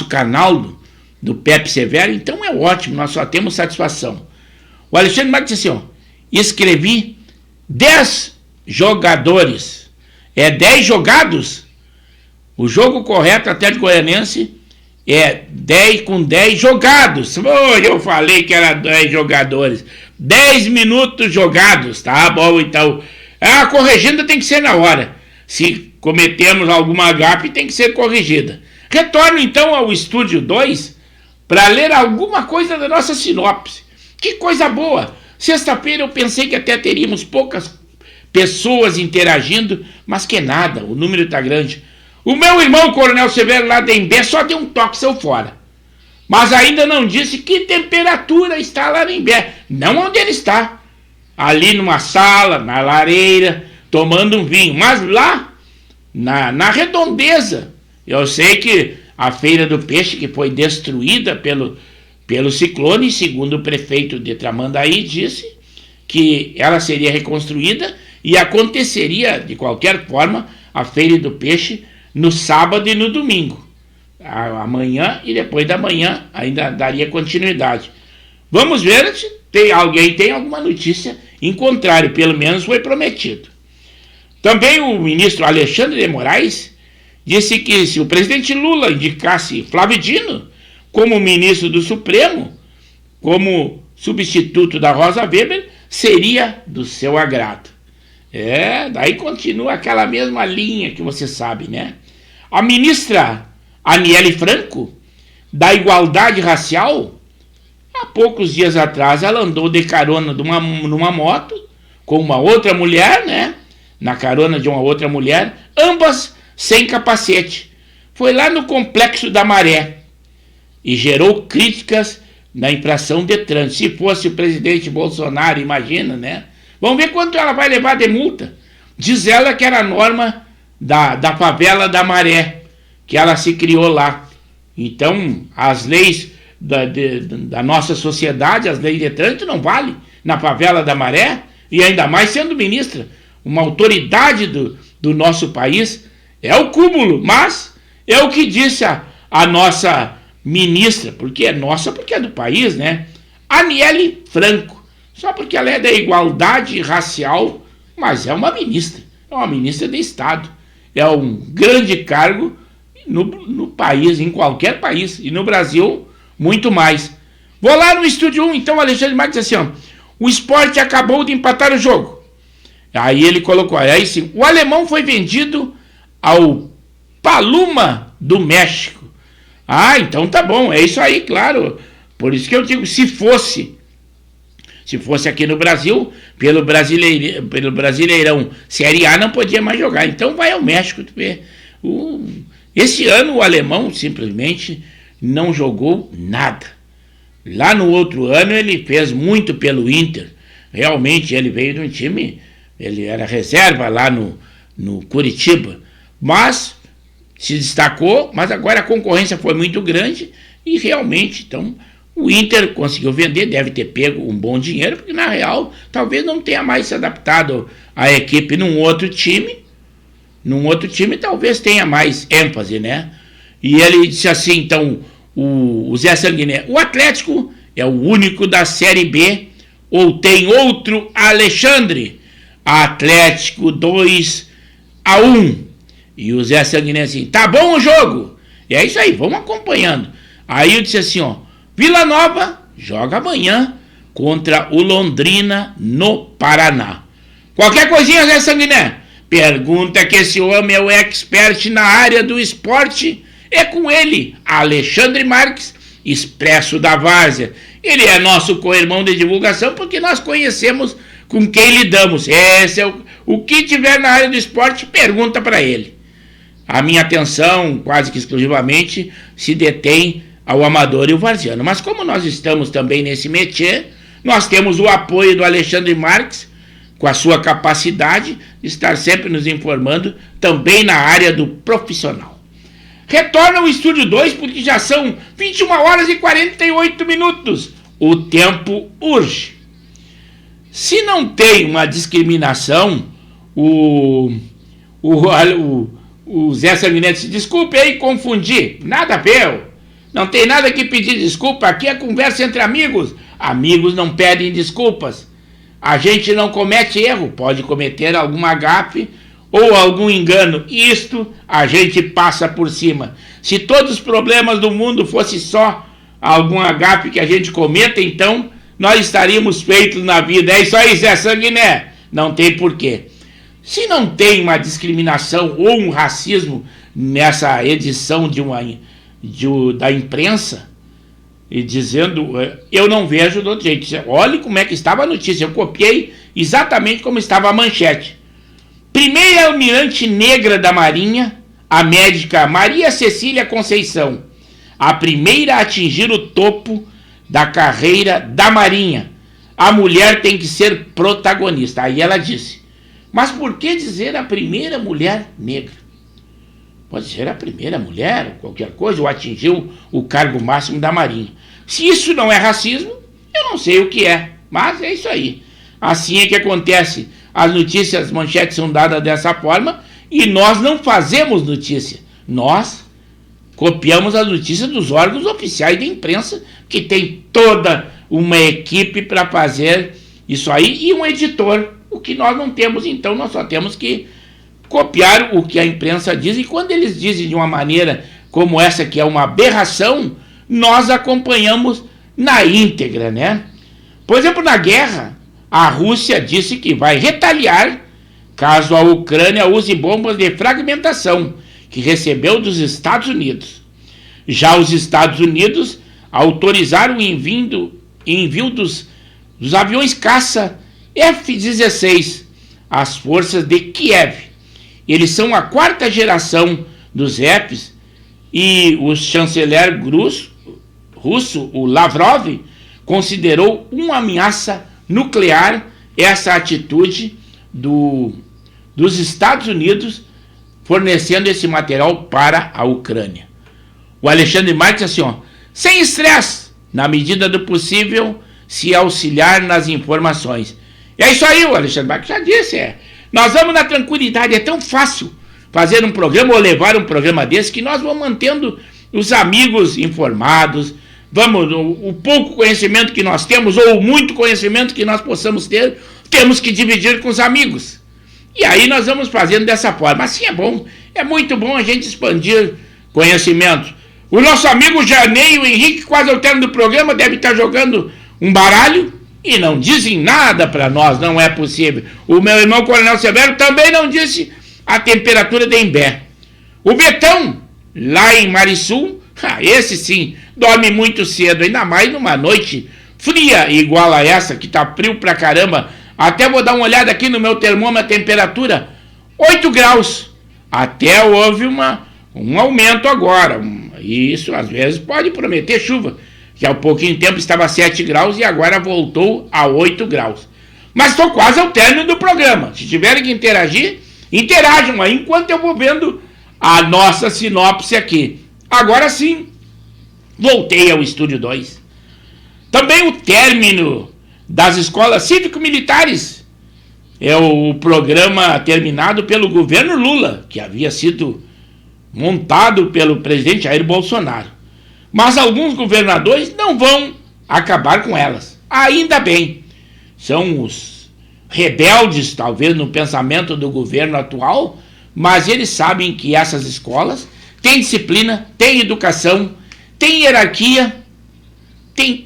canal do Pepe Severo. Então é ótimo, nós só temos satisfação. O Alexandre Marques disse assim: ó, escrevi 10 jogadores, 10 jogados. O jogo correto até de Goianense é 10 com 10 jogados. Oh, eu falei que era 10 jogadores. 10 minutos jogados, tá bom? Então, a corrigida tem que ser na hora. Se cometemos alguma gafe, tem que ser corrigida. Retorno então ao Estúdio 2 para ler alguma coisa da nossa sinopse. Que coisa boa! Sexta-feira eu pensei que até teríamos poucas pessoas interagindo, mas que nada, o número está grande. O meu irmão Coronel Severo lá de Embé só deu um toque, saiu fora. Mas ainda não disse que temperatura está lá em Embé. Não onde ele está. Ali numa sala, na lareira, tomando um vinho. Mas lá, na redondeza, eu sei que a Feira do Peixe, que foi destruída pelo ciclone, segundo o prefeito de Tramandaí, disse que ela seria reconstruída e aconteceria, de qualquer forma, a Feira do Peixe no sábado e no domingo. Amanhã e depois da manhã ainda daria continuidade. Vamos ver se alguém tem alguma notícia em contrário, pelo menos foi prometido. Também o ministro Alexandre de Moraes disse que se o presidente Lula indicasse Flávio Dino como ministro do Supremo, como substituto da Rosa Weber, seria do seu agrado. Daí continua aquela mesma linha que você sabe, né? A ministra Aniele Franco, da Igualdade Racial, há poucos dias atrás ela andou de carona numa moto com uma outra mulher, né? Na carona de uma outra mulher, ambas sem capacete. Foi lá no Complexo da Maré e gerou críticas na infração de trânsito. Se fosse o presidente Bolsonaro, imagina, né? Vamos ver quanto ela vai levar de multa. Diz ela que era a norma da favela da Maré, que ela se criou lá. Então, as leis da nossa sociedade, as leis de trânsito não valem na favela da Maré, e ainda mais sendo ministra, uma autoridade do nosso país. É o cúmulo, mas é o que disse a nossa ministra, porque é nossa, porque é do país, né? Aniele Franco, só porque ela é da igualdade racial, mas é uma ministra de Estado, é um grande cargo no país, em qualquer país, e no Brasil, muito mais. Vou lá no Estúdio 1, então, o Alexandre Marques disse assim: ó, o Sport acabou de empatar o jogo. Aí ele colocou, aí sim, o alemão foi vendido ao Paluma do México. Ah, então tá bom, é isso aí, claro. Por isso que eu digo, se fosse aqui no Brasil, pelo Brasileirão Série A não podia mais jogar. Então vai ao México, tu vê. Esse ano o alemão simplesmente não jogou nada. Lá no outro ano ele fez muito pelo Inter. Realmente ele veio de um time, ele era reserva lá no Curitiba, mas se destacou, mas agora a concorrência foi muito grande e realmente, então, o Inter conseguiu vender, deve ter pego um bom dinheiro, porque na real talvez não tenha mais se adaptado à equipe num outro time talvez tenha mais ênfase, né? E ele disse assim, então, o Zé Sanguiné, o Atlético é o único da Série B, ou tem outro Alexandre? Atlético 2-1. E o Zé Sanguiné assim, tá bom o jogo? E é isso aí, vamos acompanhando. Aí eu disse assim, ó, Vila Nova joga amanhã contra o Londrina no Paraná. Qualquer coisinha, Zé Sanguiné, pergunta que esse homem é o expert na área do esporte. É com ele, Alexandre Marques, Expresso da Várzea. Ele é nosso co-irmão de divulgação porque nós conhecemos com quem lidamos. Esse é o que tiver na área do esporte, pergunta para ele. A minha atenção, quase que exclusivamente, se detém ao amador e o varziano. Mas como nós estamos também nesse métier, nós temos o apoio do Alexandre Marques, com a sua capacidade de estar sempre nos informando, também na área do profissional. Retorna ao Estúdio 2, porque já são 21 horas e 48 minutos. O tempo urge. Se não tem uma discriminação, o Zé Sanguinetti, desculpe aí, confundi. Nada a ver. Não tem nada que pedir desculpa. Aqui é conversa entre amigos. Amigos não pedem desculpas. A gente não comete erro. Pode cometer alguma gafe ou algum engano. Isto a gente passa por cima. Se todos os problemas do mundo fosse só algum gafe que a gente cometa, então nós estaríamos feitos na vida. É isso aí, Zé Sanguiné. Não tem porquê. Se não tem uma discriminação ou um racismo nessa edição da imprensa, e dizendo, eu não vejo do outro jeito. Olhe como é que estava a notícia. Eu copiei exatamente como estava a manchete. Primeira almirante negra da Marinha, a médica Maria Cecília Conceição, a primeira a atingir o topo da carreira da Marinha. A mulher tem que ser protagonista. Aí ela disse, mas por que dizer a primeira mulher negra? Pode ser a primeira mulher, qualquer coisa, ou atingiu o cargo máximo da Marinha. Se isso não é racismo, eu não sei o que é, mas é isso aí. Assim é que acontece. As notícias, as manchetes são dadas dessa forma e nós não fazemos notícia. Nós copiamos as notícias dos órgãos oficiais de imprensa, que tem toda uma equipe para fazer isso aí e um editor, o que nós não temos. Então nós só temos que copiar o que a imprensa diz, e quando eles dizem de uma maneira como essa, que é uma aberração, nós acompanhamos na íntegra, né? Por exemplo, na guerra, a Rússia disse que vai retaliar caso a Ucrânia use bombas de fragmentação que recebeu dos Estados Unidos. Já os Estados Unidos autorizaram o envio dos aviões caça F-16 às forças de Kiev. Eles são a quarta geração dos Fs, e o chanceler russo, o Lavrov, considerou uma ameaça nuclear essa atitude dos Estados Unidos fornecendo esse material para a Ucrânia. O Alexandre Marques assim, sem estresse, na medida do possível, se auxiliar nas informações. E é isso aí, o Alexandre Marques já disse, nós vamos na tranquilidade, é tão fácil fazer um programa ou levar um programa desse que nós vamos mantendo os amigos informados, o pouco conhecimento que nós temos ou o muito conhecimento que nós possamos ter, temos que dividir com os amigos. E aí nós vamos fazendo dessa forma. Assim é bom, é muito bom a gente expandir conhecimento. O nosso amigo Janeiro Henrique, quase ao término do programa, deve estar jogando um baralho e não dizem nada para nós, não é possível. O meu irmão Coronel Severo também não disse a temperatura de Imbé. O Betão, lá em Marisul, esse sim, dorme muito cedo, ainda mais numa noite fria igual a essa, que tá frio pra caramba. Até vou dar uma olhada aqui no meu termômetro, a temperatura 8 graus. Até houve um aumento agora. Isso às vezes pode prometer chuva, que há pouquinho tempo estava 7 graus e agora voltou a 8 graus. Mas estou quase ao término do programa. Se tiverem que interagir, interajam aí enquanto eu vou vendo a nossa sinopse aqui. Agora sim, voltei ao Estúdio 2. Também o término das escolas cívico-militares. É o programa terminado pelo governo Lula, que havia sido montado pelo presidente Jair Bolsonaro. Mas alguns governadores não vão acabar com elas. Ainda bem. São os rebeldes, talvez, no pensamento do governo atual, mas eles sabem que essas escolas têm disciplina, têm educação, têm hierarquia,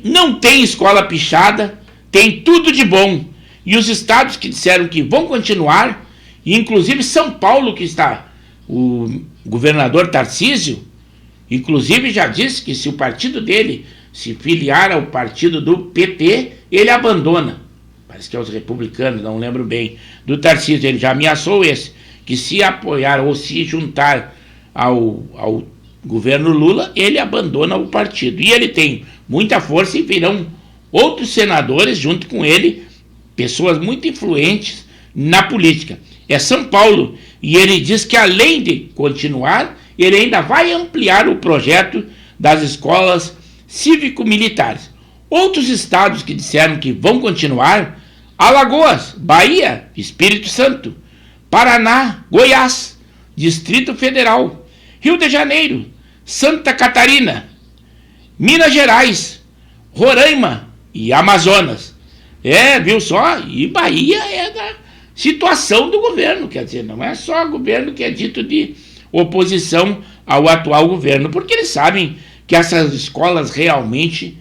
não tem escola pichada, tem tudo de bom. E os estados que disseram que vão continuar, inclusive São Paulo, que está o governador Tarcísio, Inclusive já disse que se o partido dele se filiar ao partido do PT, ele abandona. Parece que é os republicanos, não lembro bem. Do Tarcísio, ele já ameaçou esse, que se apoiar ou se juntar ao governo Lula, ele abandona o partido. E ele tem muita força e virão outros senadores junto com ele, pessoas muito influentes na política. É São Paulo, e ele diz que além de continuar, ele ainda vai ampliar o projeto das escolas cívico-militares. Outros estados que disseram que vão continuar: Alagoas, Bahia, Espírito Santo, Paraná, Goiás, Distrito Federal, Rio de Janeiro, Santa Catarina, Minas Gerais, Roraima e Amazonas. Viu só? E Bahia é da situação do governo, quer dizer, não é só o governo que é dito de oposição ao atual governo, porque eles sabem que essas escolas realmente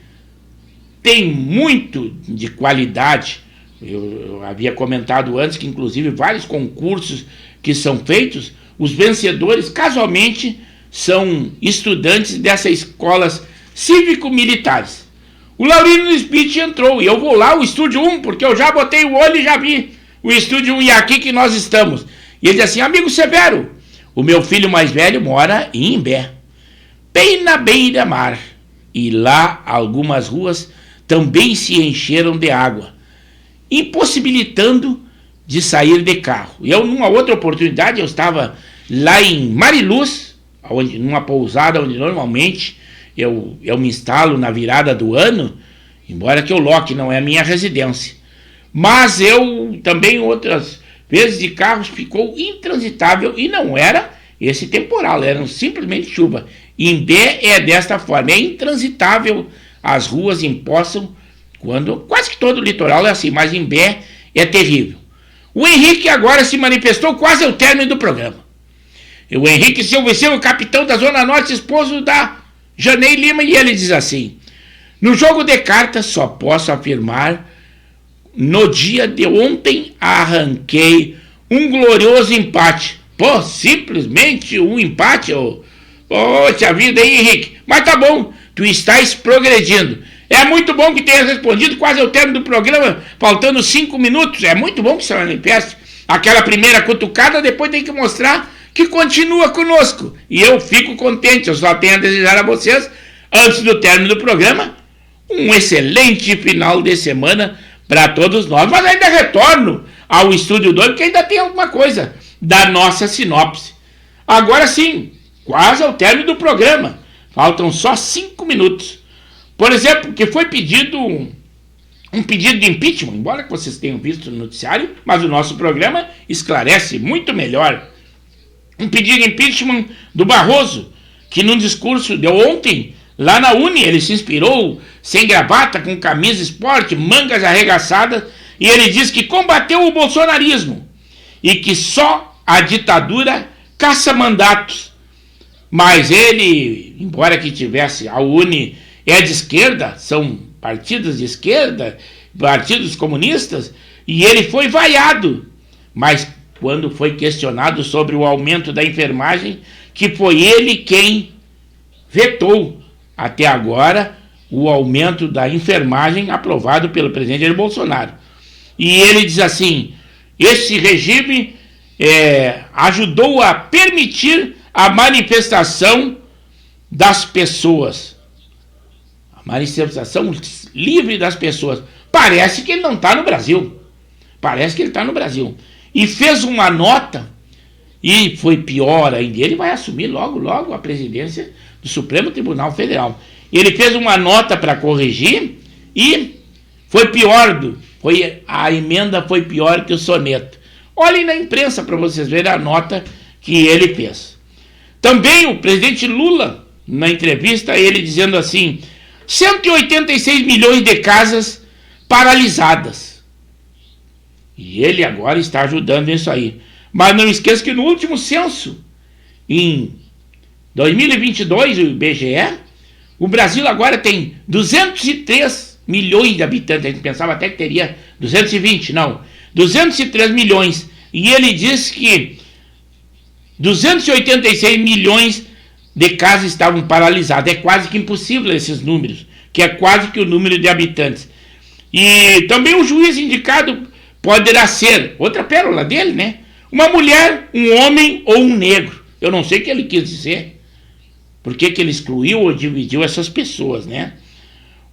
têm muito de qualidade. Eu havia comentado antes que, inclusive, vários concursos que são feitos, os vencedores, casualmente, são estudantes dessas escolas cívico-militares. O Laurino Smith entrou, e eu vou lá, o Estúdio 1, porque eu já botei o olho e já vi o Estúdio 1 e aqui que nós estamos. E ele diz assim: amigo Severo, o meu filho mais velho mora em Imbé, bem na beira-mar, e lá algumas ruas também se encheram de água, impossibilitando de sair de carro. E eu, numa outra oportunidade, eu estava lá em Mariluz, numa pousada onde normalmente eu me instalo na virada do ano, embora que o Loque não é a minha residência. Mas eu também, outras vezes, de carros ficou intransitável, e não era esse temporal, era simplesmente chuva. Imbé é desta forma, é intransitável as ruas em Poçam, quando quase que todo o litoral é assim, mas Imbé é terrível. O Henrique agora se manifestou quase ao término do programa. O Henrique Silva, o capitão da Zona Norte, esposo da Janei Lima, e ele diz assim: no jogo de cartas só posso afirmar, no dia de ontem arranquei um glorioso empate. Pô, simplesmente um empate, poxa vida, hein, Henrique? Mas tá bom, tu estás progredindo. É muito bom que tenha respondido quase ao término do programa, faltando 5 minutos. É muito bom que você manifeste aquela primeira cutucada, depois tem que mostrar que continua conosco. E eu fico contente, eu só tenho a desejar a vocês, antes do término do programa, um excelente final de semana para todos nós. Mas ainda retorno ao Estúdio 2, porque ainda tem alguma coisa da nossa sinopse. Agora sim, quase ao término do programa, faltam só 5 minutos. Por exemplo, que foi pedido um pedido de impeachment, embora que vocês tenham visto no noticiário, mas o nosso programa esclarece muito melhor. Um pedido de impeachment do Barroso, que num discurso de ontem, lá na Uni, ele se inspirou sem gravata, com camisa esporte, mangas arregaçadas, e ele diz que combateu o bolsonarismo e que só a ditadura caça mandatos. Mas ele, embora que tivesse, a Uni é de esquerda, são partidos de esquerda, partidos comunistas, e ele foi vaiado. Mas quando foi questionado sobre o aumento da enfermagem, que foi ele quem vetou até agora o aumento da enfermagem aprovado pelo presidente Jair Bolsonaro. E ele diz assim: esse regime ajudou a permitir a manifestação das pessoas, a manifestação livre das pessoas. Parece que ele não está no Brasil. Parece que ele está no Brasil. E fez uma nota, e foi pior ainda. Ele vai assumir logo, logo a presidência do Supremo Tribunal Federal. Ele fez uma nota para corrigir e foi pior, a emenda foi pior que o soneto. Olhem na imprensa para vocês verem a nota que ele fez. Também o presidente Lula, na entrevista, ele dizendo assim: 186 milhões de casas paralisadas. E ele agora está ajudando nisso aí. Mas não esqueça que no último censo, em 2022, o IBGE, o Brasil agora tem 203 milhões de habitantes. A gente pensava até que teria 220, não. 203 milhões. E ele diz que 286 milhões de casas estavam paralisadas. É quase que impossível esses números, que é quase que o número de habitantes. E também o juiz indicado poderá ser, outra pérola dele, né? Uma mulher, um homem ou um negro. Eu não sei o que ele quis dizer. Por que ele excluiu ou dividiu essas pessoas, né?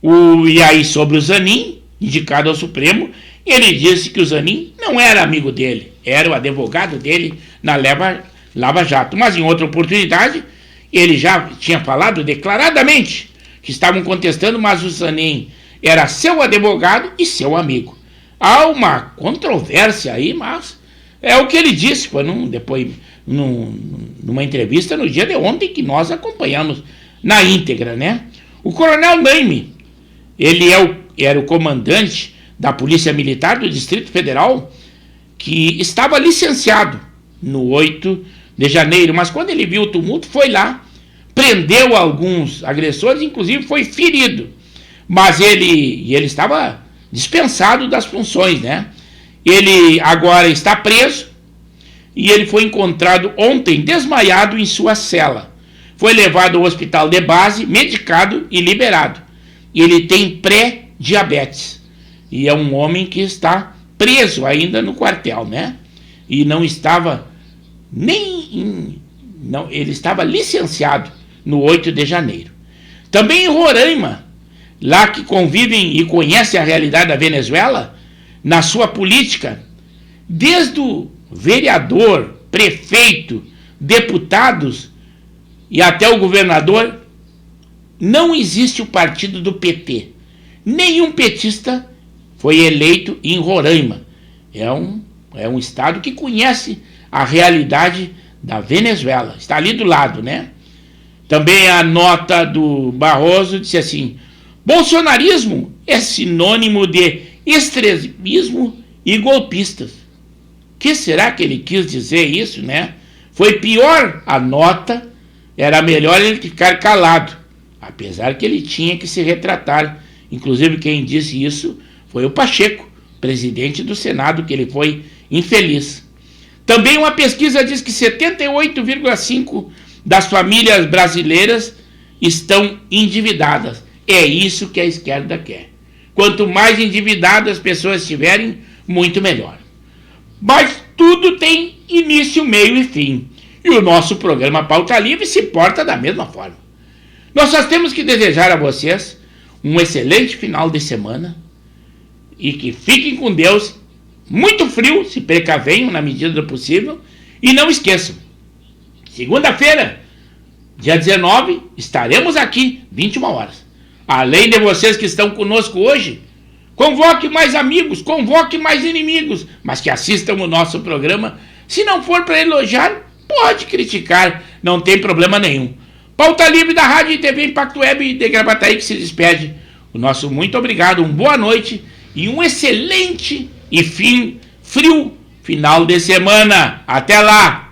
E aí sobre o Zanin, indicado ao Supremo, ele disse que o Zanin não era amigo dele, era o advogado dele na Lava Jato. Mas em outra oportunidade, ele já tinha falado declaradamente que estavam contestando, mas o Zanin era seu advogado e seu amigo. Há uma controvérsia aí, mas é o que ele disse, foi numa entrevista no dia de ontem que nós acompanhamos na íntegra, né? O coronel Naime, ele era o comandante da Polícia Militar do Distrito Federal, que estava licenciado no 8 de janeiro, mas quando ele viu o tumulto, foi lá, prendeu alguns agressores, inclusive foi ferido. Mas ele estava dispensado das funções, né? Ele agora está preso e ele foi encontrado ontem desmaiado em sua cela. Foi levado ao hospital de base, medicado e liberado. Ele tem pré-diabetes e é um homem que está preso ainda no quartel, né? E não estava ele estava licenciado no 8 de janeiro. Também em Roraima, lá que convivem e conhecem a realidade da Venezuela, na sua política, desde o vereador, prefeito, deputados e até o governador, não existe o partido do PT. Nenhum petista foi eleito em Roraima. É um estado que conhece a realidade da Venezuela. Está ali do lado, né? Também a nota do Barroso disse assim: bolsonarismo é sinônimo de extremismo e golpistas. Que será que ele quis dizer isso, né? Foi pior a nota, era melhor ele ficar calado, apesar que ele tinha que se retratar. Inclusive quem disse isso foi o Pacheco, presidente do Senado, que ele foi infeliz. Também uma pesquisa diz que 78,5% das famílias brasileiras estão endividadas. É isso que a esquerda quer. Quanto mais endividadas as pessoas estiverem, muito melhor. Mas tudo tem início, meio e fim. E o nosso programa Pauta Livre se porta da mesma forma. Nós só temos que desejar a vocês um excelente final de semana e que fiquem com Deus. Muito frio, se precavenham na medida do possível. E não esqueçam, segunda-feira, dia 19, estaremos aqui, 21 horas. Além de vocês que estão conosco hoje, convoque mais amigos, convoque mais inimigos, mas que assistam o nosso programa. Se não for para elogiar, pode criticar, não tem problema nenhum. Pauta Livre da Rádio e TV Impacto Web de Gravataí que se despede. O nosso muito obrigado, uma boa noite e um excelente e frio final de semana. Até lá!